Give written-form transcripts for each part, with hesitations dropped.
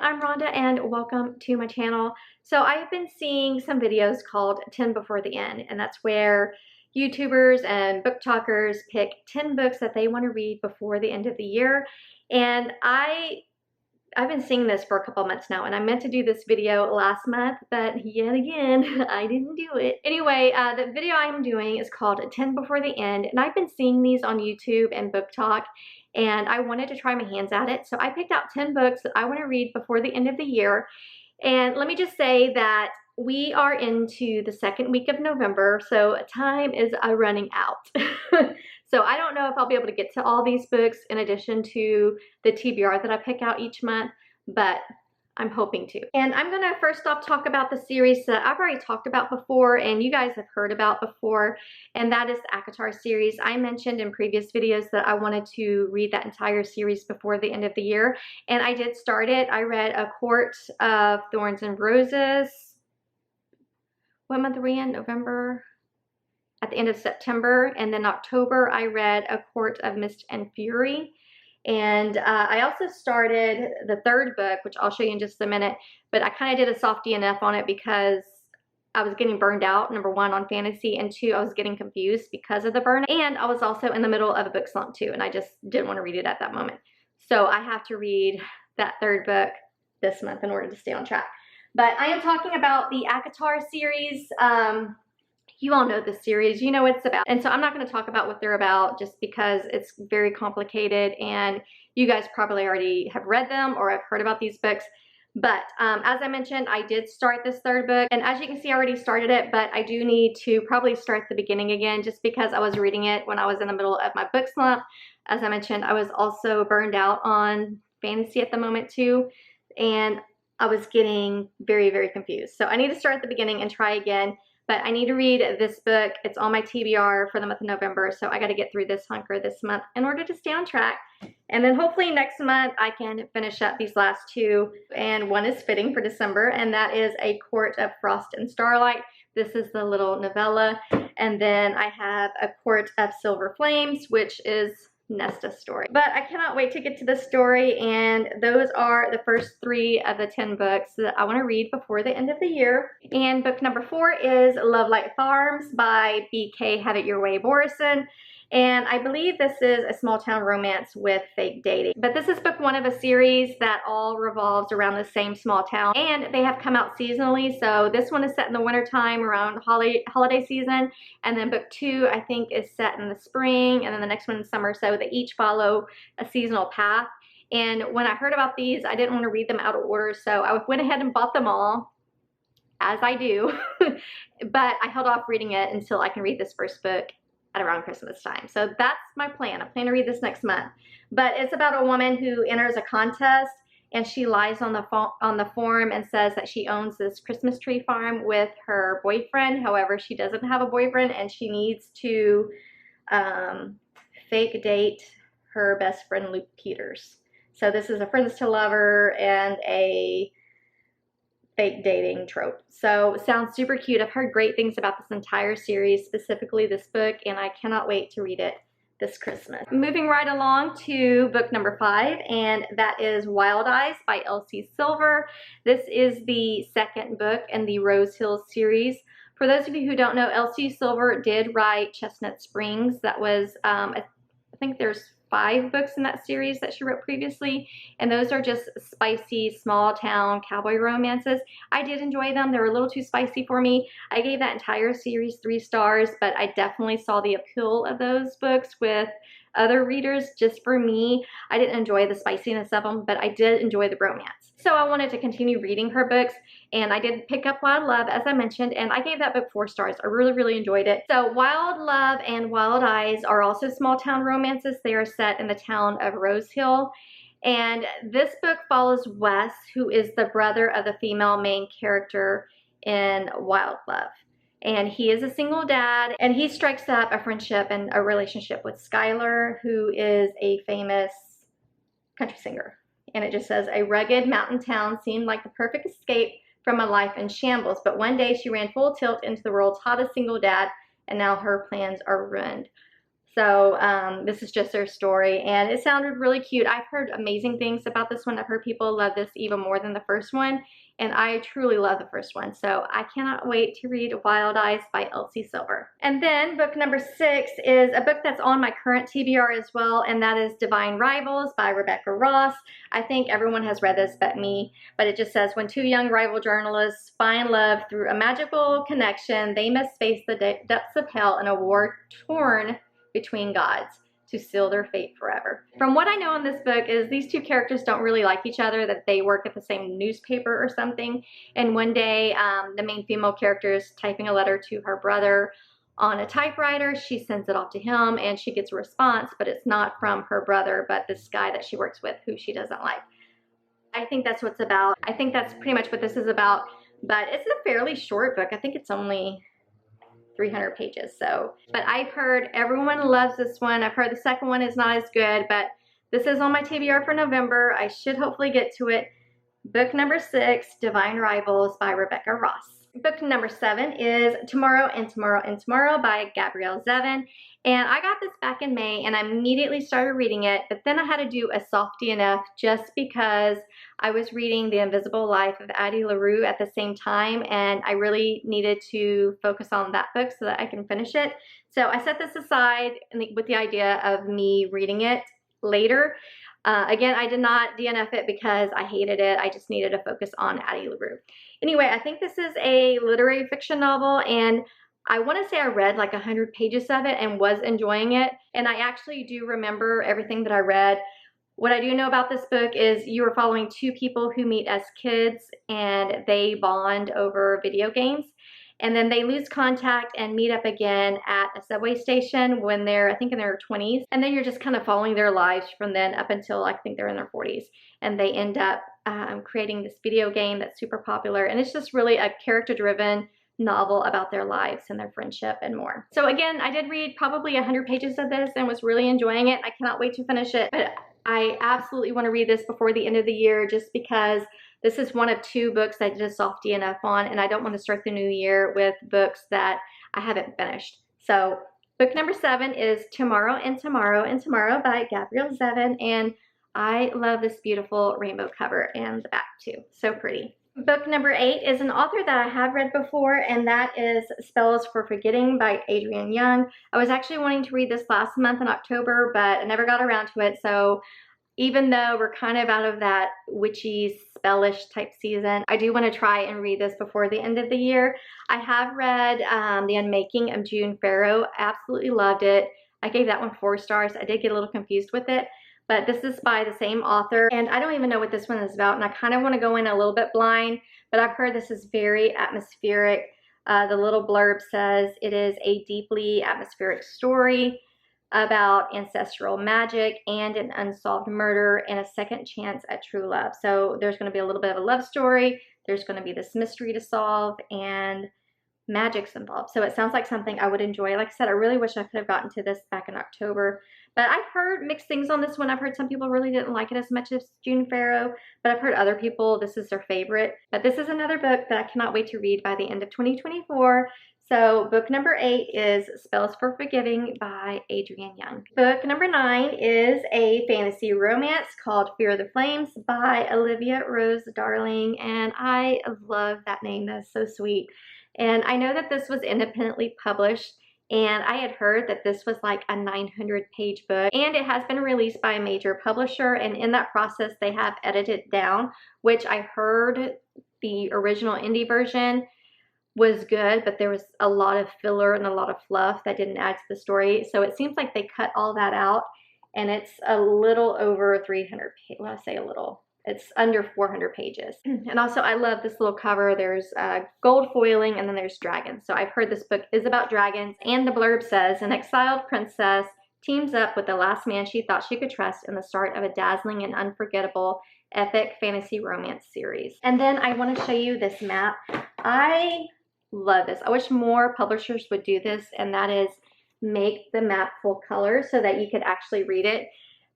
I'm Rhonda and welcome to my channel. So I have been seeing some videos called 10 Before the End, and that's where YouTubers and book talkers pick 10 books that they want to read before the end of the year. And I've been seeing this for a couple months now, and I meant to do this video last month, but yet again, I didn't do it. Anyway, the video I'm doing is called 10 Before the End, and I've been seeing these on YouTube and Book Talk, and I wanted to try my hands at it. So I picked out 10 books that I want to read before the end of the year. And let me just say that we are into the second week of November, so time is running out. So I don't know if I'll be able to get to all these books in addition to the TBR that I pick out each month, but I'm hoping to. And I'm going to first off talk about the series that I've already talked about before and you guys have heard about before, and that is the Acatar series. I mentioned in previous videos that I wanted to read that entire series before the end of the year, and I did start it. I read A Court of Thorns and Roses. What month are we in? November? At the end of September, and then October I read A Court of Mist and Fury. And I also started the third book, which I'll show you in just a minute, but I kind of did a soft DNF on it because I was getting burned out, number one, on fantasy, and two, I was getting confused because of the burnout, and I was also in the middle of a book slump too, and I just didn't want to read it at that moment. So I have to read that third book this month in order to stay on track. But I am talking about the Acatar series. You all know this series, you know what it's about. And so I'm not going to talk about what they're about just because it's very complicated and you guys probably already have read them or have heard about these books. But as I mentioned, I did start this third book, and as you can see, I already started it, but I do need to probably start the beginning again just because I was reading it when I was in the middle of my book slump. As I mentioned, I was also burned out on fantasy at the moment too, and I was getting very, very confused. So I need to start at the beginning and try again. But I need to read this book. It's on my TBR for the month of November, so I got to get through this hunker this month in order to stay on track. And then hopefully next month I can finish up these last two, and one is fitting for December, and that is A Court of Frost and Starlight. This is the little novella. And then I have A Court of Silver Flames, which is Nesta's story. But I cannot wait to get to this story, and those are the first 3 of the 10 books that I want to read before the end of the year. And book number 4 is Love Light Farms by B.K. Have It Your Way Borison. And I believe this is a small town romance with fake dating. But this is book 1 of a series that all revolves around the same small town. And they have come out seasonally. So this one is set in the winter time around holiday season. And then book 2, I think, is set in the spring. And then the next one in summer. So they each follow a seasonal path. And when I heard about these, I didn't want to read them out of order. So I went ahead and bought them all, as I do. But I held off reading it until I can read this first book at around Christmas time. So that's my plan. I plan to read this next month. But it's about a woman who enters a contest, and she lies on the form and says that she owns this Christmas tree farm with her boyfriend. However, she doesn't have a boyfriend, and she needs to fake date her best friend Luke Peters. So this is a friends to lover and a fake dating trope. So sounds super cute. I've heard great things about this entire series, specifically this book, and I cannot wait to read it this Christmas. Moving right along to book number 5, and that is Wild Eyes by L.C. Silver. This is the second book in the Rose Hill series. For those of you who don't know, L.C. Silver did write Chestnut Springs. That was, I think there's 5 books in that series that she wrote previously, and those are just spicy small town cowboy romances. I did enjoy them. They were a little too spicy for me. I gave that entire series 3 stars, but I definitely saw the appeal of those books with other readers. Just for me, I didn't enjoy the spiciness of them, but I did enjoy the romance. So I wanted to continue reading her books, and I did pick up Wild Love, as I mentioned, and I gave that book 4 stars. I really, really enjoyed it. So Wild Love and Wild Eyes are also small town romances. They are set in the town of Rose Hill. And this book follows Wes, who is the brother of the female main character in Wild Love. And he is a single dad, and he strikes up a friendship and a relationship with Skylar, who is a famous country singer. And it just says, a rugged mountain town seemed like the perfect escape from a life in shambles. But one day she ran full tilt into the world's hottest single dad, and now her plans are ruined. So this is just their story, and it sounded really cute. I've heard amazing things about this one. I've heard people love this even more than the first one, and I truly love the first one. So I cannot wait to read Wild Eyes by Elsie Silver. And then book number 6 is a book that's on my current TBR as well, and that is Divine Rivals by Rebecca Ross. I think everyone has read this but me, but it just says, when two young rival journalists find love through a magical connection, they must face the depths of hell in a war torn between gods to seal their fate forever. From what I know in this book is these two characters don't really like each other, that they work at the same newspaper or something, and one day the main female character is typing a letter to her brother on a typewriter. She sends it off to him and she gets a response, but it's not from her brother, but this guy that she works with who she doesn't like. I think that's what's about. I think that's pretty much what this is about, but it's a fairly short book. I think it's only 300 pages. So, but I've heard everyone loves this one. I've heard the second one is not as good, but this is on my TBR for November. I should hopefully get to it. Book number 6, Divine Rivals by Rebecca Ross. Book number 7 is Tomorrow and Tomorrow and Tomorrow by Gabrielle Zevin. And I got this back in May and I immediately started reading it, but then I had to do a softy enough just because I was reading The Invisible Life of Addie LaRue at the same time, and I really needed to focus on that book so that I can finish it. So I set this aside with the idea of me reading it later. Again, I did not DNF it because I hated it. I just needed to focus on Addie LaRue. Anyway, I think this is a literary fiction novel, and I want to say I read like 100 pages of it and was enjoying it. And I actually do remember everything that I read. What I do know about this book is you are following two people who meet as kids and they bond over video games. And then they lose contact and meet up again at a subway station when they're, I think, in their 20s. And then you're just kind of following their lives from then up until I think they're in their 40s. And they end up creating this video game that's super popular. And it's just really a character-driven novel about their lives and their friendship and more. So again, I did read probably 100 pages of this and was really enjoying it. I cannot wait to finish it. But I absolutely want to read this before the end of the year just because this is one of 2 books I did a softy enough on, and I don't want to start the new year with books that I haven't finished. So book number 7 is Tomorrow and Tomorrow and Tomorrow by Gabrielle Zevin, and I love this beautiful rainbow cover and the back too. So pretty. Book number 8 is an author that I have read before, and that is Spells for Forgetting by Adrienne Young. I was actually wanting to read this last month in October, but I never got around to it. So even though we're kind of out of that witchy, spellish type season, I do want to try and read this before the end of the year. I have read The Unmaking of June Farrow. Absolutely loved it. I gave that one 4 stars. I did get a little confused with it, but this is by the same author, and I don't even know what this one is about, and I kind of want to go in a little bit blind, but I've heard this is very atmospheric. The little blurb says it is a deeply atmospheric story about ancestral magic and an unsolved murder and a second chance at true love. So there's going to be a little bit of a love story. There's going to be this mystery to solve, and magic's involved. So it sounds like something I would enjoy. Like I said, I really wish I could have gotten to this back in October, but I've heard mixed things on this one. I've heard some people really didn't like it as much as June Farrow, but I've heard other people, this is their favorite. But this is another book that I cannot wait to read by the end of 2024. So book number 8 is Spells for Forgiving by Adrienne Young. Book number 9 is a fantasy romance called Fear the Flames by Olivia Rose Darling, and I love that name. That's so sweet. And I know that this was independently published, and I had heard that this was like a 900-page book, and it has been released by a major publisher, and in that process they have edited it down, which I heard the original indie version was good, but there was a lot of filler and a lot of fluff that didn't add to the story. So it seems like they cut all that out, and it's a little over 300 pages. Well, I say a little. It's under 400 pages. And also, I love this little cover. There's gold foiling, and then there's dragons. So I've heard this book is about dragons, and the blurb says, an exiled princess teams up with the last man she thought she could trust in the start of a dazzling and unforgettable epic fantasy romance series. And then I want to show you this map. I love this. I wish more publishers would do this, and that is make the map full color so that you could actually read it.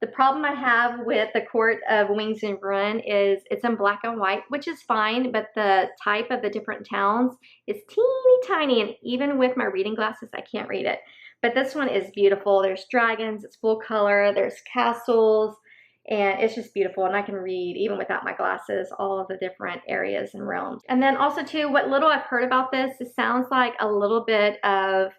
The problem I have with the Court of Wings and Ruin is it's in black and white, which is fine, but the type of the different towns is teeny tiny, and even with my reading glasses, I can't read it. But this one is beautiful. There's dragons, it's full color, there's castles, and it's just beautiful. And I can read, even without my glasses, all of the different areas and realms. And then also too, what little I've heard about this, it sounds like a little bit of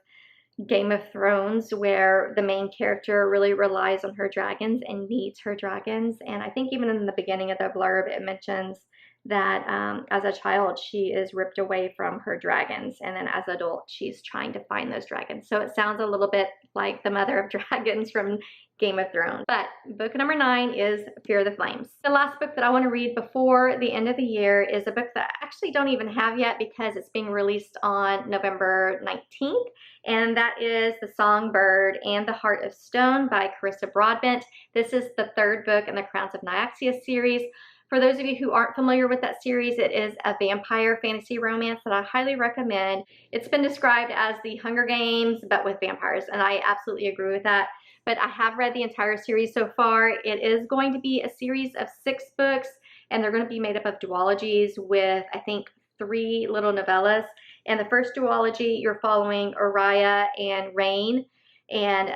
Game of Thrones, where the main character really relies on her dragons and needs her dragons. And I think even in the beginning of the blurb, it mentions that as a child, she is ripped away from her dragons. And then as an adult, she's trying to find those dragons. So it sounds a little bit like the mother of dragons from Game of Thrones. But book number 9 is Fear the Flames. The last book that I want to read before the end of the year is a book that I actually don't even have yet because it's being released on November 19th. And that is The Songbird and the Heart of Stone by Carissa Broadbent. This is the 3rd book in the Crowns of Nyaxia series. For those of you who aren't familiar with that series, it is a vampire fantasy romance that I highly recommend. It's been described as the Hunger Games, but with vampires, and I absolutely agree with that. But I have read the entire series so far. It is going to be a series of 6 books, and they're going to be made up of duologies with, I think, 3 little novellas. And the first duology, you're following Uriah and Rain, and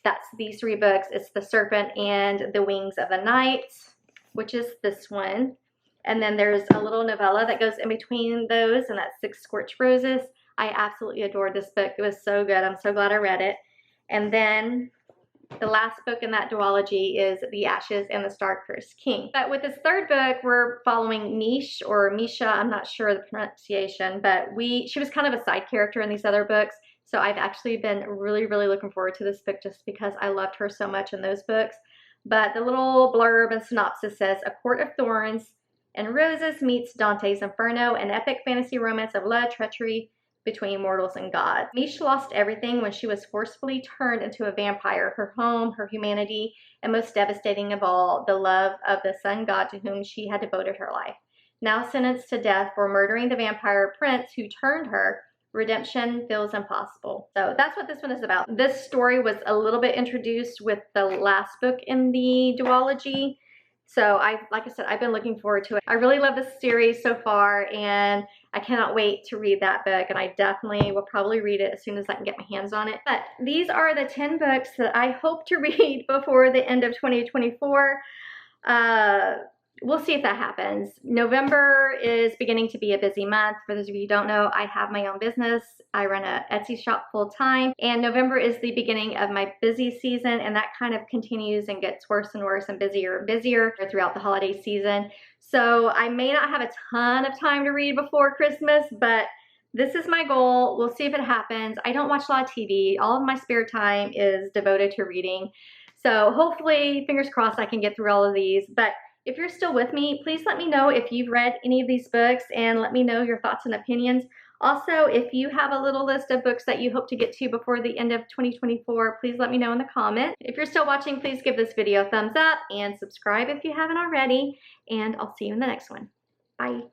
that's these 3 books. It's The Serpent and the Wings of the Night, which is this one. And then there's a little novella that goes in between those, and that's 6 Scorched Roses. I absolutely adored this book. It was so good. I'm so glad I read it. And then the last book in that duology is The Ashes and the Star-Cursed King. But with this 3rd book, we're following Mish, or Misha, I'm not sure the pronunciation, but she was kind of a side character in these other books. So I've actually been really, really looking forward to this book just because I loved her so much in those books. But the little blurb and synopsis says, A Court of Thorns and Roses meets Dante's Inferno, an epic fantasy romance of love, treachery between mortals and gods. Mish lost everything when she was forcefully turned into a vampire, her home, her humanity, and most devastating of all, the love of the sun god to whom she had devoted her life. Now sentenced to death for murdering the vampire prince who turned her, redemption feels impossible. So that's what this one is about. This story was a little bit introduced with the last book in the duology. So like I said, I've been looking forward to it. I really love this series so far, and I cannot wait to read that book, and I definitely will probably read it as soon as I can get my hands on it. But these are the 10 books that I hope to read before the end of 2024. We'll see if that happens. November is beginning to be a busy month. For those of you who don't know, I have my own business. I run an Etsy shop full time, and November is the beginning of my busy season, and that kind of continues and gets worse and worse and busier throughout the holiday season. So I may not have a ton of time to read before Christmas, but this is my goal. We'll see if it happens. I don't watch a lot of TV. All of my spare time is devoted to reading. So hopefully, fingers crossed, I can get through all of these. But if you're still with me, please let me know if you've read any of these books, and let me know your thoughts and opinions. Also, if you have a little list of books that you hope to get to before the end of 2024, please let me know in the comments. If you're still watching, please give this video a thumbs up and subscribe if you haven't already, and I'll see you in the next one. Bye.